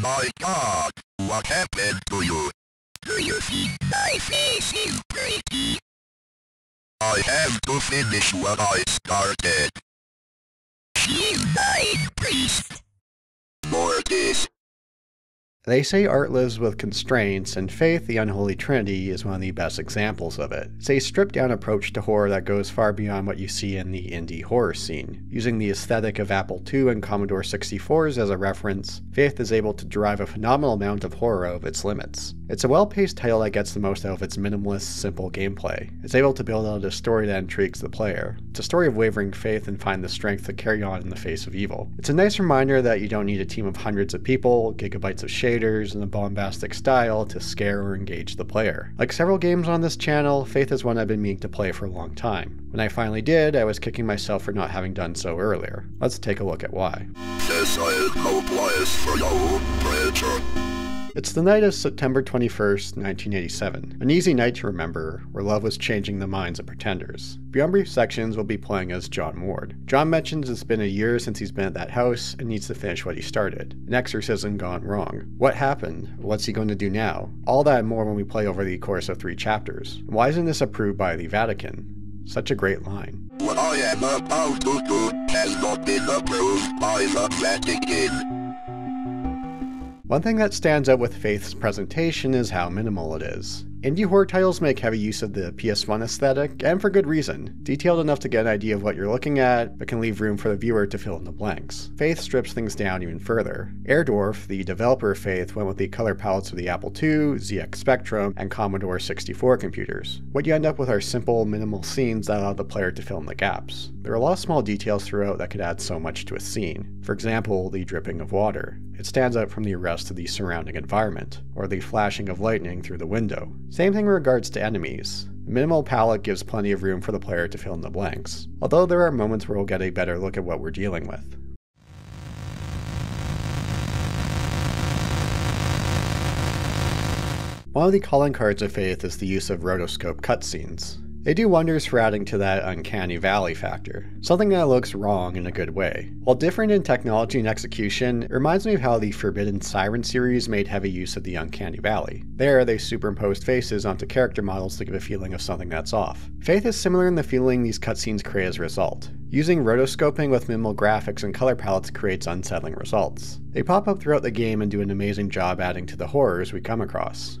my god, what happened to you? Do you think my face is pretty? I have to finish what I started. She's my priest. Mortis. They say art lives with constraints, and Faith, the Unholy Trinity, is one of the best examples of it. It's a stripped-down approach to horror that goes far beyond what you see in the indie horror scene. Using the aesthetic of Apple II and Commodore 64s as a reference, Faith is able to derive a phenomenal amount of horror of its limits. It's a well-paced title that gets the most out of its minimalist, simple gameplay. It's able to build out a story that intrigues the player. It's a story of wavering faith and find the strength to carry on in the face of evil. It's a nice reminder that you don't need a team of hundreds of people, gigabytes of shaders, and a bombastic style to scare or engage the player. Like several games on this channel, Faith is one I've been meaning to play for a long time. When I finally did, I was kicking myself for not having done so earlier. Let's take a look at why. It's the night of September 21st, 1987, an easy night to remember, where love was changing the minds of pretenders. Beyond brief sections, we'll be playing as John Ward. John mentions it's been a year since he's been at that house and needs to finish what he started. An exorcism gone wrong. What happened? What's he going to do now? All that and more when we play over the course of 3 chapters. Why isn't this approved by the Vatican? Such a great line. What I am about to do has not been approved by the Vatican. One thing that stands out with Faith's presentation is how minimal it is. Indie horror titles make heavy use of the PS1 aesthetic, and for good reason. Detailed enough to get an idea of what you're looking at, but can leave room for the viewer to fill in the blanks. Faith strips things down even further. Airdorf, the developer of Faith, went with the color palettes of the Apple II, ZX Spectrum, and Commodore 64 computers. What you end up with are simple, minimal scenes that allow the player to fill in the gaps. There are a lot of small details throughout that could add so much to a scene. For example, the dripping of water. It stands out from the rest of the surrounding environment, or the flashing of lightning through the window. Same thing in regards to enemies. The minimal palette gives plenty of room for the player to fill in the blanks, although there are moments where we'll get a better look at what we're dealing with. One of the calling cards of Faith is the use of rotoscope cutscenes. They do wonders for adding to that uncanny valley factor, something that looks wrong in a good way. While different in technology and execution, it reminds me of how the Forbidden Siren series made heavy use of the uncanny valley. There, they superimposed faces onto character models to give a feeling of something that's off. Faith is similar in the feeling these cutscenes create as a result. Using rotoscoping with minimal graphics and color palettes creates unsettling results. They pop up throughout the game and do an amazing job adding to the horrors we come across.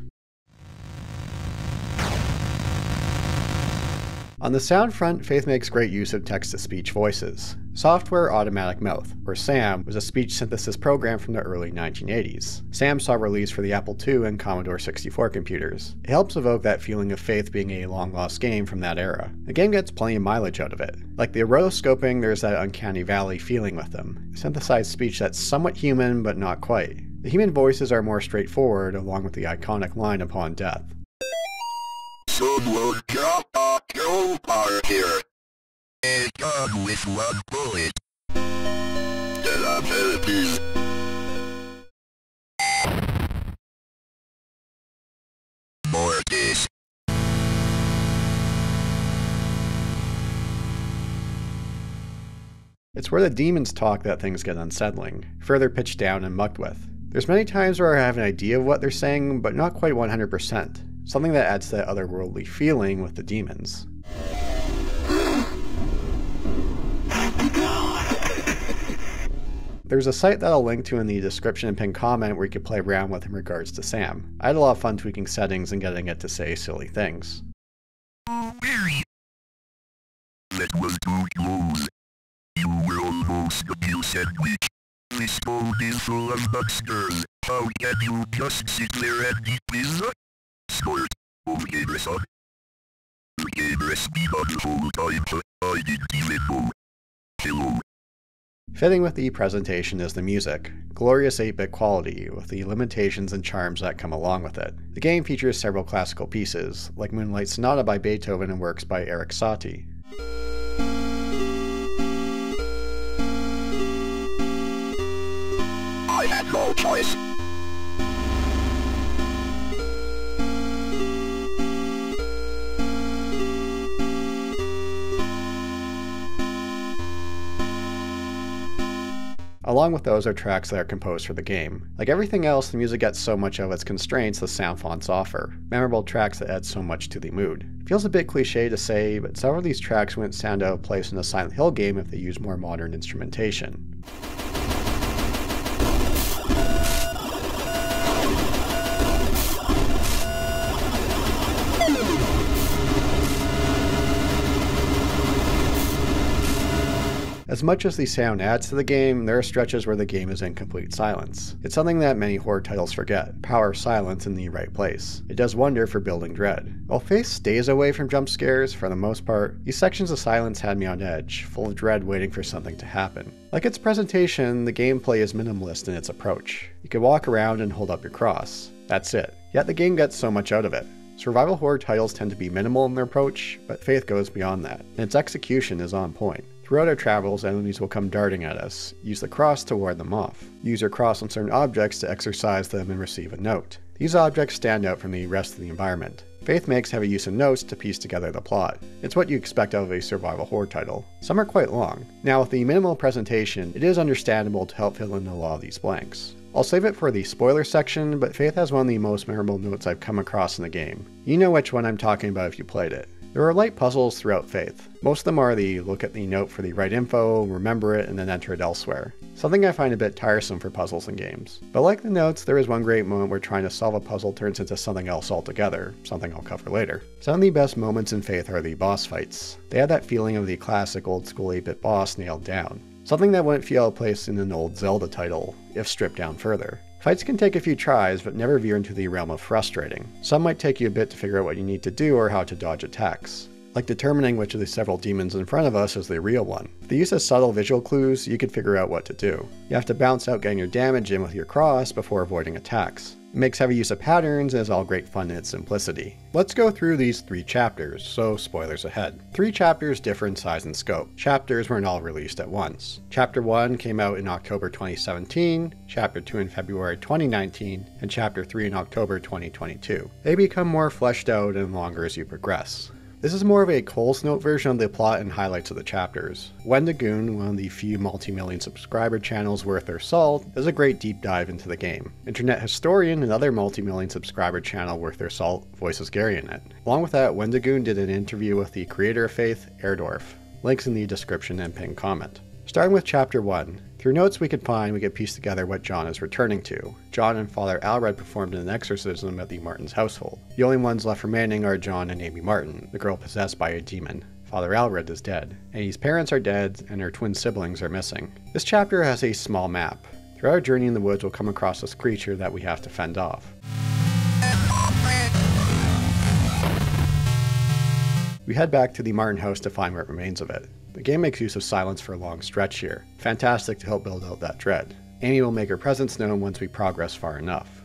On the sound front, Faith makes great use of text-to-speech voices. Software Automatic Mouth, or SAM, was a speech synthesis program from the early 1980s. SAM saw release for the Apple II and Commodore 64 computers. It helps evoke that feeling of Faith being a long-lost game from that era. The game gets plenty of mileage out of it. Like the rotoscoping, there's that uncanny valley feeling with them. Synthesized speech that's somewhat human, but not quite. The human voices are more straightforward, along with the iconic line upon death. Someone drop a crowbar here. A gun with 1 bullet. Can I help you? Mortis. It's where the demons talk that things get unsettling, further pitched down and mucked with. There's many times where I have an idea of what they're saying, but not quite 100%. Something that adds to that otherworldly feeling with the demons. There's a site that I'll link to in the description and pinned comment where you can play around with in regards to Sam. I had a lot of fun tweaking settings and getting it to say silly things. That was too close. You were almost a new sandwich. This bowl is full of bugs, girl. How can you just sit there and eat pizza? Snort. Okay, son. You gave recipe on the whole time, but I didn't even know. Hello. Fitting with the presentation is the music. Glorious 8-bit quality, with the limitations and charms that come along with it. The game features several classical pieces, like Moonlight Sonata by Beethoven and works by Eric Satie. I had no choice. Along with those are tracks that are composed for the game. Like everything else, the music gets so much of its constraints the sound fonts offer. Memorable tracks that add so much to the mood. It feels a bit cliche to say, but several of these tracks wouldn't stand out of place in a Silent Hill game if they used more modern instrumentation. As much as the sound adds to the game, there are stretches where the game is in complete silence. It's something that many horror titles forget. Power silence in the right place. It does wonder for building dread. While Faith stays away from jump scares, for the most part, these sections of silence had me on edge, full of dread waiting for something to happen. Like its presentation, the gameplay is minimalist in its approach. You can walk around and hold up your cross. That's it. Yet the game gets so much out of it. Survival horror titles tend to be minimal in their approach, but Faith goes beyond that, and its execution is on point. Throughout our travels, enemies will come darting at us. Use the cross to ward them off. Use your cross on certain objects to exorcise them and receive a note. These objects stand out from the rest of the environment. Faith makes heavy use of notes to piece together the plot. It's what you expect out of a survival horror title. Some are quite long. Now with the minimal presentation, it is understandable to help fill in a lot of these blanks. I'll save it for the spoiler section, but Faith has one of the most memorable notes I've come across in the game. You know which one I'm talking about if you played it. There are light puzzles throughout Faith. Most of them are the look at the note for the right info, remember it, and then enter it elsewhere. Something I find a bit tiresome for puzzles in games. But like the notes, there is one great moment where trying to solve a puzzle turns into something else altogether, something I'll cover later. Some of the best moments in Faith are the boss fights. They have that feeling of the classic old school 8-bit boss nailed down. Something that wouldn't feel out of place in an old Zelda title, if stripped down further. Fights can take a few tries, but never veer into the realm of frustrating. Some might take you a bit to figure out what you need to do or how to dodge attacks. Like determining which of the several demons in front of us is the real one. If they use as subtle visual clues, you can figure out what to do. You have to bounce out getting your damage in with your cross before avoiding attacks. It makes heavy use of patterns and is all great fun in its simplicity. Let's go through these 3 chapters, so spoilers ahead. 3 chapters differ in size and scope. Chapters weren't all released at once. Chapter 1 came out in October 2017, Chapter 2 in February 2019, and Chapter 3 in October 2022. They become more fleshed out and longer as you progress. This is more of a Cole's Note version of the plot and highlights of the chapters. Wendigoon, one of the few multi-million subscriber channels worth their salt, does a great deep dive into the game. Internet Historian, another multi-million subscriber channel worth their salt, voices Gary in it. Along with that, Wendigoon did an interview with the creator of Faith, Erdorf. Links in the description and pinned comment. Starting with Chapter 1. Through notes we could find, we could piece together what John is returning to. John and Father Alred performed an exorcism at the Martins' household. The only ones left remaining are John and Amy Martin, the girl possessed by a demon. Father Alred is dead. Amy's parents are dead, and her twin siblings are missing. This chapter has a small map. Throughout our journey in the woods, we'll come across this creature that we have to fend off. We head back to the Martin house to find what remains of it. The game makes use of silence for a long stretch here. Fantastic to help build out that dread. Amy will make her presence known once we progress far enough.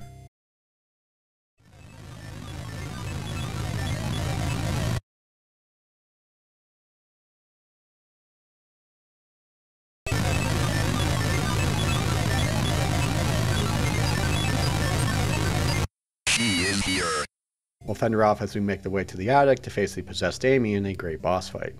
She is here. We'll fend her off as we make the way to the attic to face the possessed Amy in a great boss fight.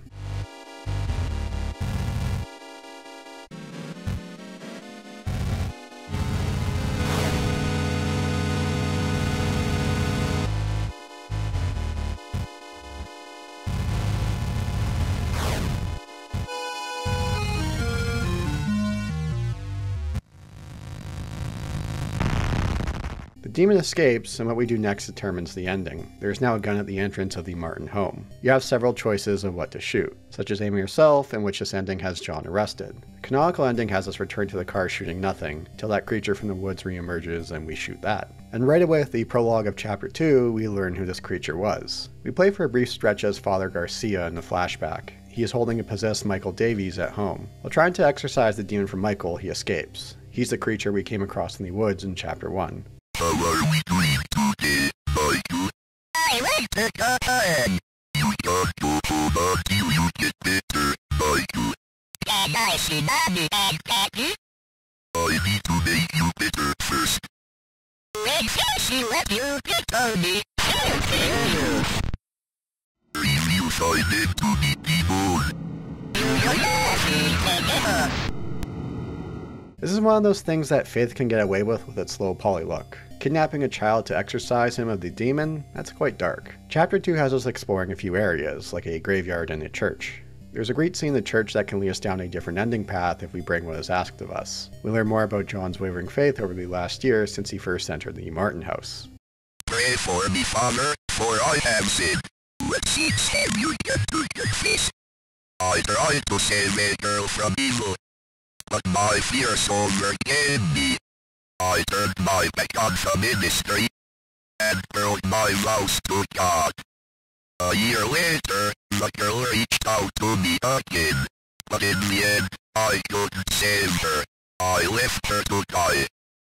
The demon escapes, and what we do next determines the ending. There is now a gun at the entrance of the Martin home. You have several choices of what to shoot, such as Amy herself, in which this ending has John arrested. The canonical ending has us return to the car shooting nothing, till that creature from the woods reemerges and we shoot that. And right away with the prologue of Chapter 2, we learn who this creature was. We play for a brief stretch as Father Garcia in the flashback. He is holding a possessed Michael Davies at home. While trying to exorcise the demon from Michael, he escapes. He's the creature we came across in the woods in Chapter 1. How are we doing today, Michael? I like to go home. You can't go home until you get better, Michael. Can I see Mommy and Daddy? I need to make you better first. When she let you get on me, If you find them to be people, This is one of those things that Faith can get away with its low poly look. Kidnapping a child to exorcise him of the demon? That's quite dark. Chapter 2 has us exploring a few areas, like a graveyard and a church. There's a great scene in the church that can lead us down a different ending path if we bring what is asked of us. We learn more about John's wavering faith over the last year since he first entered the Martin house. Pray for me, Father, for I have sinned. What sins have you done to confess? I tried to save a girl from evil, but my fears overcame me. I turned my back on the ministry and broke my vows to God. A year later, the girl reached out to me again, but in the end, I couldn't save her. I left her to die.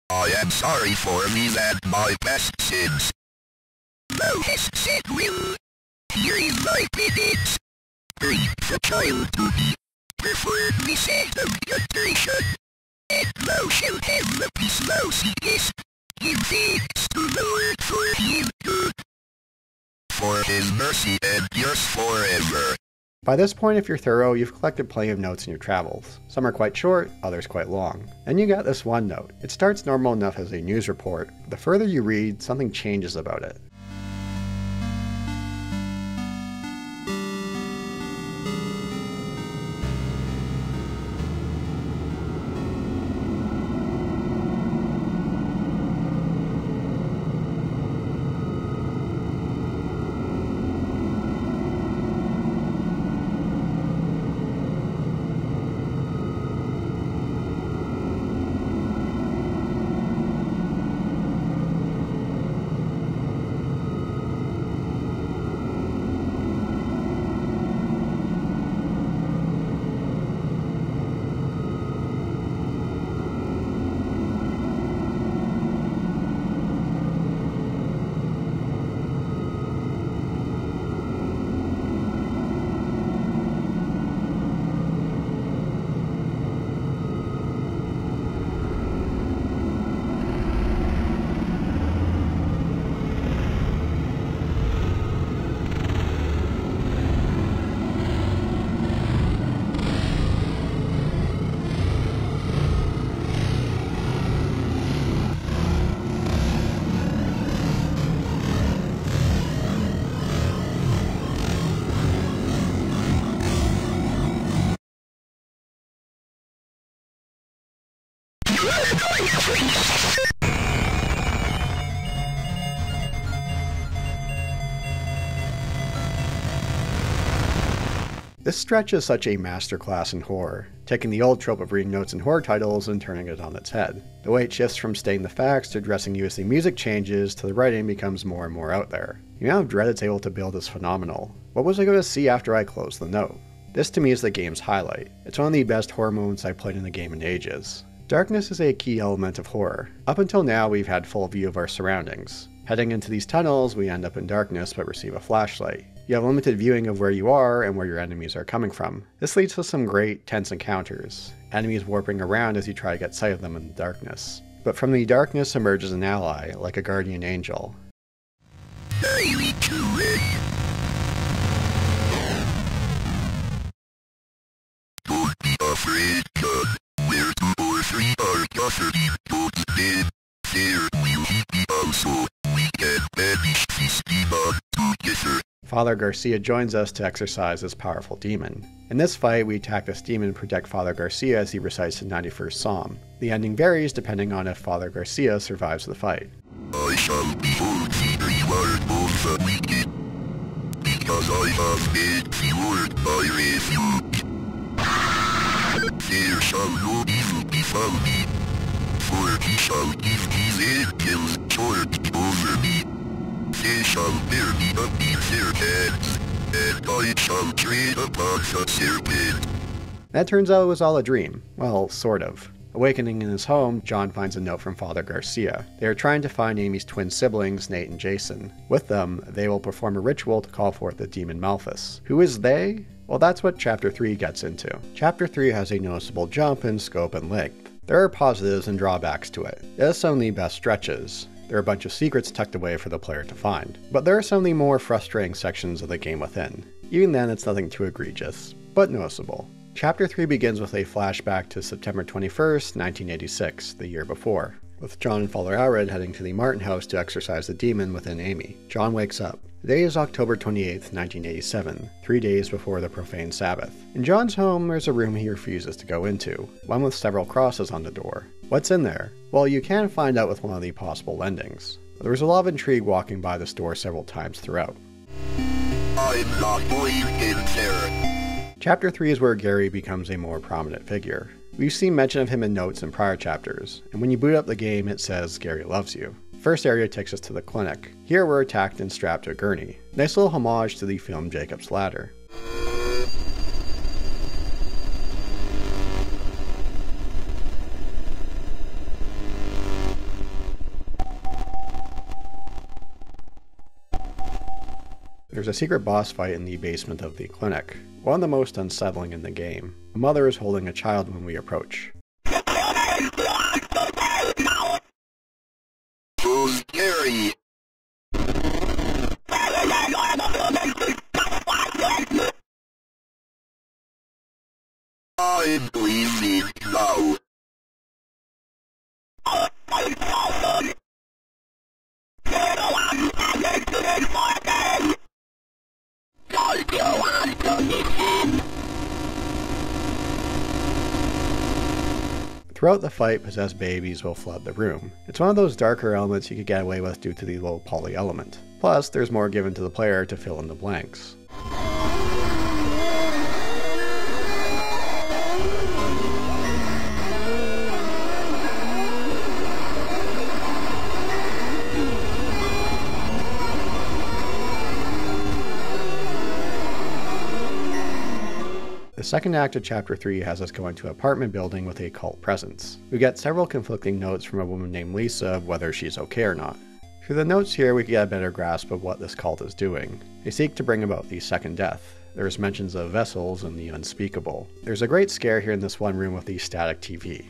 I am sorry for me and my past sins. Thou hast said well. Here is my penance. Bring the child to me, preferably sanctification, and thou shalt have the peace thou seekest. Give thanks to the Lord, for he is good. For his mercy endures forever. By this point, if you're thorough, you've collected plenty of notes in your travels. Some are quite short, others quite long. Then you got this one note. It starts normal enough as a news report, but the further you read, something changes about it. This stretch is such a masterclass in horror, taking the old trope of reading notes in horror titles and turning it on its head. The way it shifts from stating the facts to addressing you as the music changes to the writing becomes more and more out there. The amount of dread it's able to build is phenomenal. What was I going to see after I closed the note? This to me is the game's highlight. It's one of the best horror moments I've played in the game in ages. Darkness is a key element of horror. Up until now, we've had full view of our surroundings. Heading into these tunnels, we end up in darkness but receive a flashlight. You have limited viewing of where you are and where your enemies are coming from. This leads to some great, tense encounters, enemies warping around as you try to get sight of them in the darkness. But from the darkness emerges an ally, like a guardian angel. I lead the way. Don't be afraid, John. Where two or three are gathered in God's name, there will he be also. We can banish this demon together. Father Garcia joins us to exorcise this powerful demon. In this fight, we attack this demon and protect Father Garcia as he recites the 91st Psalm. The ending varies depending on if Father Garcia survives the fight. I shall behold the reward of the wicked, because I have made the Lord my refuge. There shall no evil befall me, for he shall give his angels charge over me. They shall bear me up in their hands, and I shall tread upon the serpent. That turns out it was all a dream. Well, sort of. Awakening in his home, John finds a note from Father Garcia. They are trying to find Amy's twin siblings, Nate and Jason. With them, they will perform a ritual to call forth the demon Malthus. Who is they? Well, that's what Chapter 3 gets into. Chapter 3 has a noticeable jump in scope and length. There are positives and drawbacks to it. It has some of the best stretches. There are a bunch of secrets tucked away for the player to find. But there are some of the more frustrating sections of the game within. Even then, it's nothing too egregious, but noticeable. Chapter 3 begins with a flashback to September 21st, 1986, the year before, with John and Father Alred heading to the Martin house to exorcise the demon within Amy. John wakes up. Today is October 28th, 1987, 3 days before the profane Sabbath. In John's home, there's a room he refuses to go into, one with several crosses on the door. What's in there? Well, you can find out with one of the possible endings. There's a lot of intrigue walking by this door several times throughout. I'm not going in there. Chapter 3 is where Gary becomes a more prominent figure. We've seen mention of him in notes in prior chapters, and when you boot up the game it says Gary loves you. First area takes us to the clinic. Here we're attacked and strapped to a gurney. Nice little homage to the film Jacob's Ladder. There's a secret boss fight in the basement of the clinic, one of the most unsettling in the game. A mother is holding a child when we approach. Who's Gary? I'm leaving now. Throughout the fight, possessed babies will flood the room. It's one of those darker elements you could get away with due to the low poly element. Plus, there's more given to the player to fill in the blanks. The second act of Chapter 3 has us going to an apartment building with a cult presence. We get several conflicting notes from a woman named Lisa of whether she's okay or not. Through the notes here we get a better grasp of what this cult is doing. They seek to bring about the second death. There's mentions of vessels and the unspeakable. There's a great scare here in this one room with the static TV.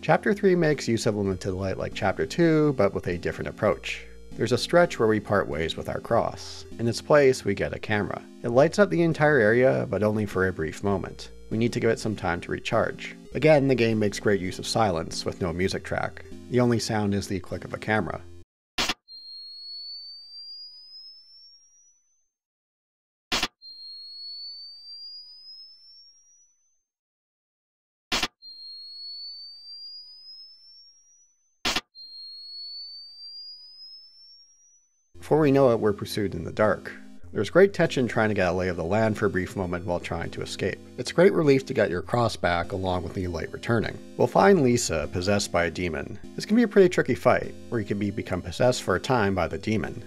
Chapter 3 makes use of limited light like Chapter 2, but with a different approach. There's a stretch where we part ways with our cross. In its place, we get a camera. It lights up the entire area, but only for a brief moment. We need to give it some time to recharge. Again, the game makes great use of silence, with no music track. The only sound is the click of a camera. Before we know it, we're pursued in the dark. There's great tension trying to get a lay of the land for a brief moment while trying to escape. It's a great relief to get your cross back along with the light returning. We'll find Lisa possessed by a demon. This can be a pretty tricky fight, where you can become possessed for a time by the demon.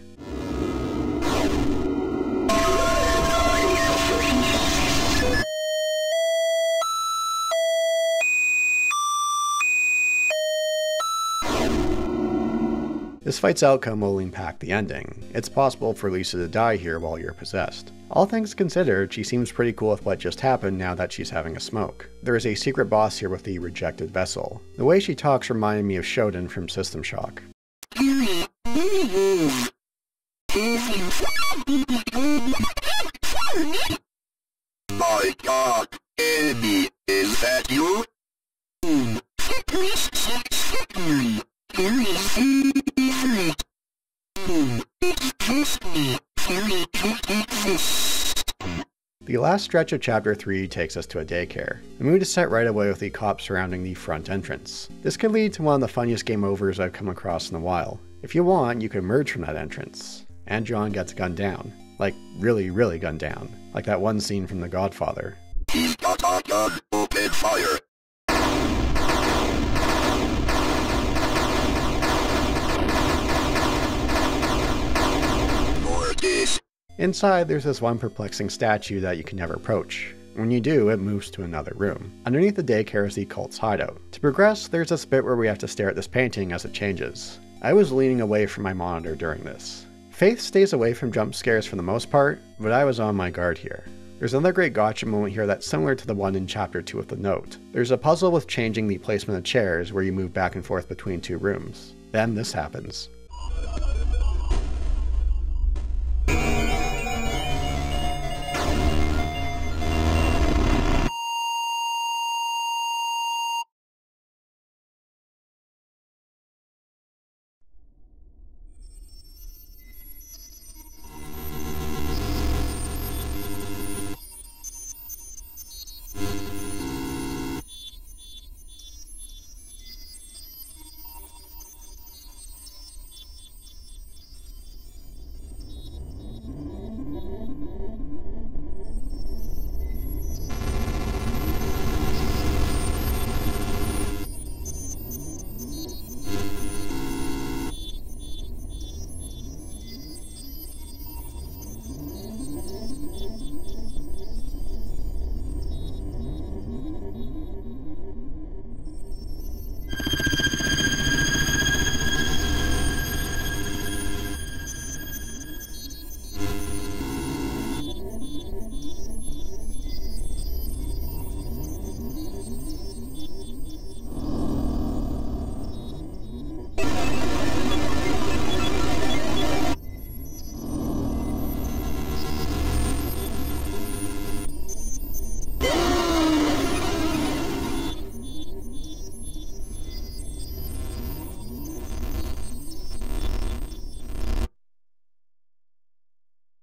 This fight's outcome will impact the ending. It's possible for Lisa to die here while you're possessed. All things considered, she seems pretty cool with what just happened now that she's having a smoke. There is a secret boss here with the rejected vessel. The way she talks reminded me of Shodan from System Shock. My God, Amy, is that you? The last stretch of Chapter 3 takes us to a daycare. The mood is set right away with the cops surrounding the front entrance. This could lead to one of the funniest game overs I've come across in a while. If you want, you can emerge from that entrance. And John gets gunned down. Like, really, really gunned down. Like that one scene from The Godfather. He's got a gun, open fire. Inside, there's this one perplexing statue that you can never approach. When you do, it moves to another room. Underneath the daycare is the cult's hideout. To progress, there's this bit where we have to stare at this painting as it changes. I was leaning away from my monitor during this. Faith stays away from jump scares for the most part, but I was on my guard here. There's another great gotcha moment here that's similar to the one in Chapter 2 with the note. There's a puzzle with changing the placement of chairs where you move back and forth between two rooms. Then this happens.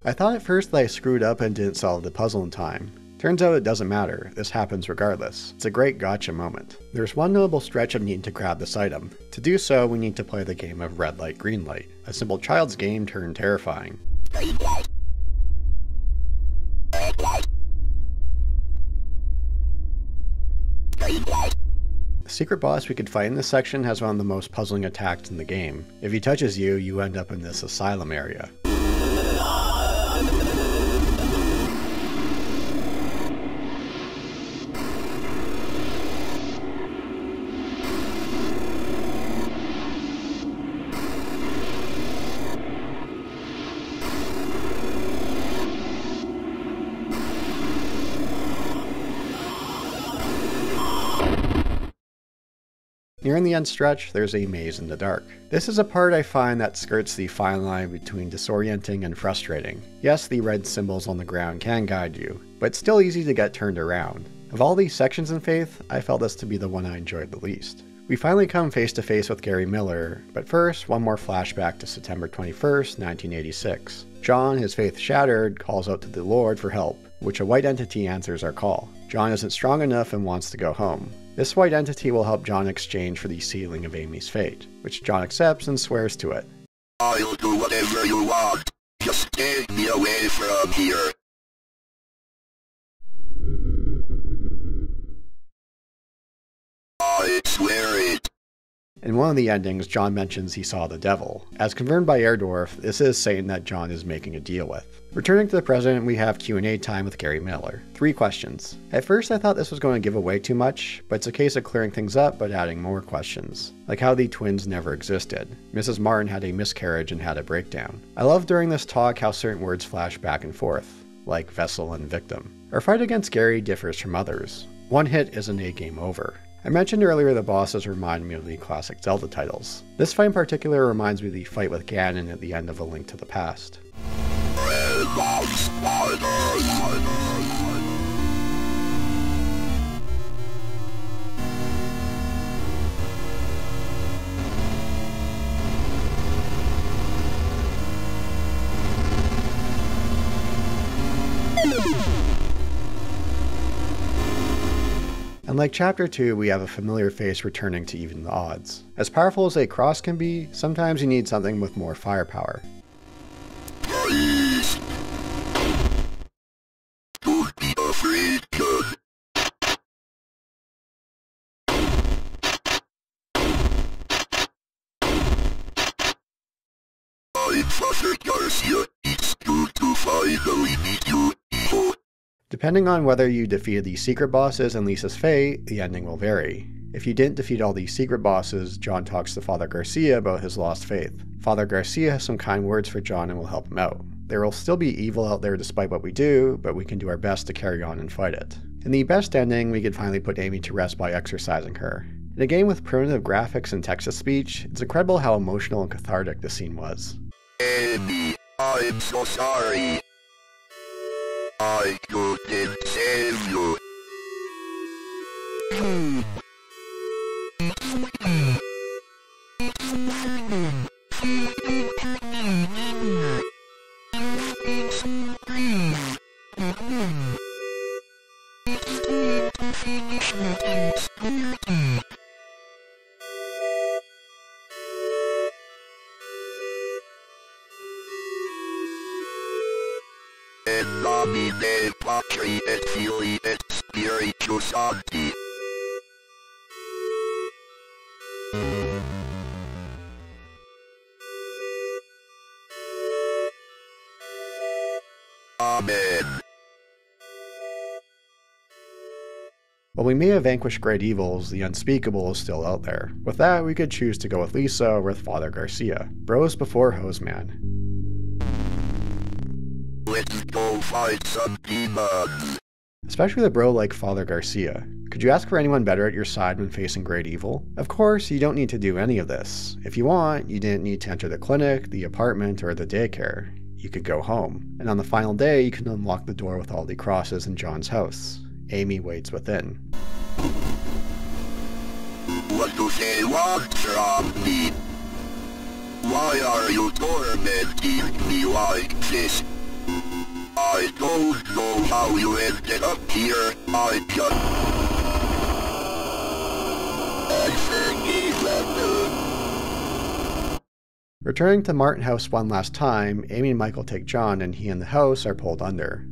I thought at first that I screwed up and didn't solve the puzzle in time. Turns out it doesn't matter, this happens regardless. It's a great gotcha moment. There's one notable stretch of needing to grab this item. To do so, we need to play the game of red light, green light. A simple child's game turned terrifying. The secret boss we could fight in this section has one of the most puzzling attacks in the game. If he touches you, you end up in this asylum area. Nearing the end stretch, there's a maze in the dark. This is a part I find that skirts the fine line between disorienting and frustrating. Yes, the red symbols on the ground can guide you, but it's still easy to get turned around. Of all these sections in Faith, I felt this to be the one I enjoyed the least. We finally come face to face with Gary Miller, but first, one more flashback to September 21st, 1986. John, his faith shattered, calls out to the Lord for help, which a white entity answers our call. John isn't strong enough and wants to go home. This white entity will help John exchange for the sealing of Amy's fate, which John accepts and swears to it. I'll do whatever you want. Just take me away from here. I swear it. In one of the endings, John mentions he saw the devil. As confirmed by Airdorf, this is Satan that John is making a deal with. Returning to the present, we have Q&A time with Gary Miller. 3 questions. At first I thought this was going to give away too much, but it's a case of clearing things up but adding more questions. Like how the twins never existed. Mrs. Martin had a miscarriage and had a breakdown. I love during this talk how certain words flash back and forth, like vessel and victim. Our fight against Gary differs from others. One hit isn't a game over. I mentioned earlier the bosses remind me of the classic Zelda titles. This fight in particular reminds me of the fight with Ganon at the end of A Link to the Past. And like Chapter 2, we have a familiar face returning to even the odds. As powerful as a cross can be, sometimes you need something with more firepower. Please. Don't be afraid, kid. I'm Father Garcia. It's good to finally meet you, Evo. Depending on whether you defeated the secret bosses and Lisa's fate, the ending will vary. If you didn't defeat all the secret bosses, John talks to Father Garcia about his lost faith. Father Garcia has some kind words for John and will help him out. There will still be evil out there despite what we do, but we can do our best to carry on and fight it. In the best ending, we can finally put Amy to rest by exorcising her. In a game with primitive graphics and text-to-speech, it's incredible how emotional and cathartic the scene was. Amy, I'm so sorry. I couldn't save you. En nomine Patri et Filii et Spiritus Sancti. Amen. While we may have vanquished great evils, the unspeakable is still out there. With that, we could choose to go with Lisa or with Father Garcia. Bros before Hose Man. Let's go fight some demons. Especially the bro like Father Garcia. Could you ask for anyone better at your side when facing great evil? Of course, you don't need to do any of this. If you want, you didn't need to enter the clinic, the apartment, or the daycare. You could go home. And on the final day, you can unlock the door with all the crosses in John's house. Amy waits within. What do they want from me? Why are you tormenting me like this? I don't know how you ended up here. I forgive them. Returning to Martin House one last time, Amy and Michael take John and he and the house are pulled under.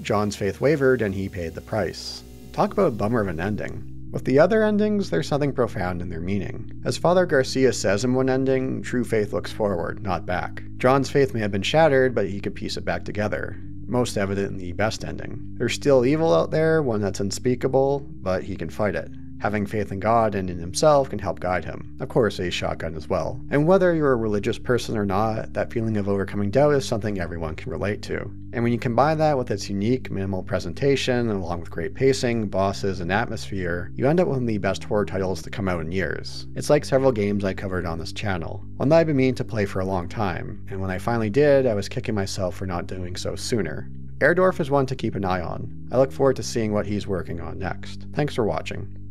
John's faith wavered and he paid the price. Talk about a bummer of an ending. With the other endings, there's something profound in their meaning. As Father Garcia says in one ending, true faith looks forward, not back. John's faith may have been shattered, but he could piece it back together. Most evident in the best ending. There's still evil out there, one that's unspeakable, but he can fight it. Having faith in God and in himself can help guide him. Of course, a shotgun as well. And whether you're a religious person or not, that feeling of overcoming doubt is something everyone can relate to. And when you combine that with its unique, minimal presentation, along with great pacing, bosses, and atmosphere, you end up with one of the best horror titles to come out in years. It's like several games I covered on this channel. One that I've been meaning to play for a long time, and when I finally did, I was kicking myself for not doing so sooner. Erdorf is one to keep an eye on. I look forward to seeing what he's working on next. Thanks for watching.